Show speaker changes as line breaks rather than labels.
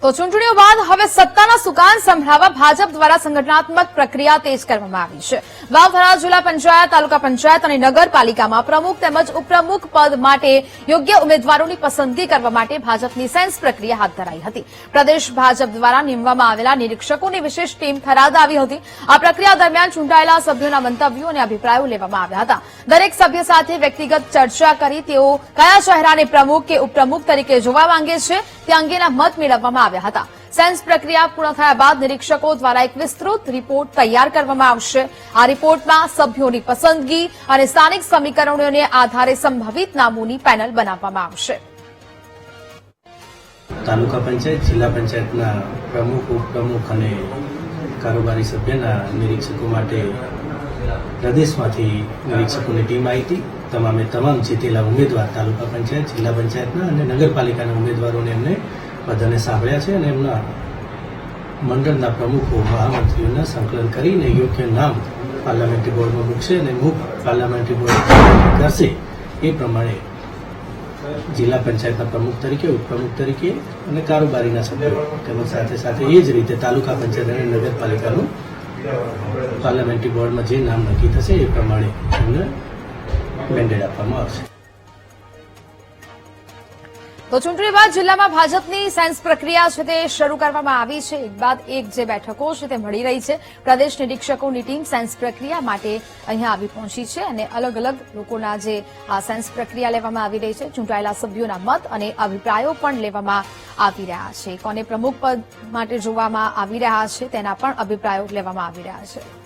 તો ચૂંટણીઓ બાદ હવે સત્તાના સુકાન સંભળાવવા ભાજપ દ્વારા સંગઠનાત્મક પ્રક્રિયા તેજ કરવામાં આવી છે। વાવ-થરાદ જિલ્લા પંચાયત, તાલુકા પંચાયત અને નગરપાલિકામાં પ્રમુખ તેમજ ઉપપ્રમુખ પદ માટે યોગ્ય ઉમેદવારોની પસંદગી કરવા માટે ભાજપની સેન્સ પ્રક્રિયા હાથ ધરાઈ હતી। પ્રદેશ ભાજપ દ્વારા નિમવામાં આવેલા નિરીક્ષકોની વિશેષ ટીમ થરાદ આવી હતી। આ પ્રક્રિયા દરમિયાન ચૂંટાયેલા સભ્યોના મંતવ્યો અને અભિપ્રાયો લેવામાં આવ્યા હતા। દરેક સભ્ય સાથે વ્યક્તિગત ચર્ચા કરી તેઓ કયા ચહેરાને પ્રમુખ કે ઉપપ્રમુખ તરીકે જોવા માંગે છે તે અંગેના મત મેળવવામાં આવ્યા હતા। સેન્સ પ્રક્રિયા પૂર્ણ થયા બાદ નિરીક્ષકો દ્વારા એક વિસ્તૃત રિપોર્ટ તૈયાર કરવામાં આવશે। આ રિપોર્ટમાં સભ્યોની પસંદગી અને સ્થાનિક સમીકરણોને આધારે સંભવિત નામોની પેનલ બનાવવામાં આવશે।
તાલુકા પંચાયત, જિલ્લા પંચાયતના પ્રમુખ, ઉપપ્રમુખ અને કારોબારી સભ્યના નિરીક્ષકો માટે પ્રદેશમાંથી નિરીક્ષકોની ટીમ આવી હતી। તમામ જીતેલા ઉમેદવાર તાલુકા પંચાયત, જિલ્લા પંચાયતના અને નગરપાલિકાના ઉમેદવારોને એમને બધાને સાંભળ્યા છે અને એમના મંડળના પ્રમુખો, મહામંત્રીઓના સંકલન કરીને યોગ્ય નામ પાર્લામેન્ટરી બોર્ડમાં મૂકશે અને મુખ પાર્લામેન્ટરી બોર્ડ કરશે એ પ્રમાણે જિલ્લા પંચાયતના પ્રમુખ તરીકે, ઉપપ્રમુખ તરીકે અને કારોબારીના સભ્યો તેમજ સાથે સાથે એ જ રીતે તાલુકા પંચાયત અને નગરપાલિકાનું પાર્લામેન્ટરી બોર્ડમાં જે નામ નક્કી થશે એ પ્રમાણે એમને મેન્ડેટ આપવામાં આવશે।
તો ચૂંટણી બાદ જિલ્લામાં ભાજપની સેન્સ પ્રક્રિયા છે તે શરૂ કરવામાં આવી છે। એક બાદ એક જે બેઠકો છે તે મળી રહી છે। પ્રદેશ નિરીક્ષકોની ટીમ સેન્સ પ્રક્રિયા માટે અહીંયા આવી પહોંચી છે અને અલગ અલગ લોકોના જે આ સેન્સ પ્રક્રિયા લેવામાં આવી રહી છે। ચૂંટાયેલા સભ્યોના મત અને અભિપ્રાયો પણ લેવામાં આવી રહ્યા છે। કોને પ્રમુખ પદ માટે જોવામાં આવી રહ્યા છે તેના પણ અભિપ્રાયો લેવામાં આવી રહ્યા છે।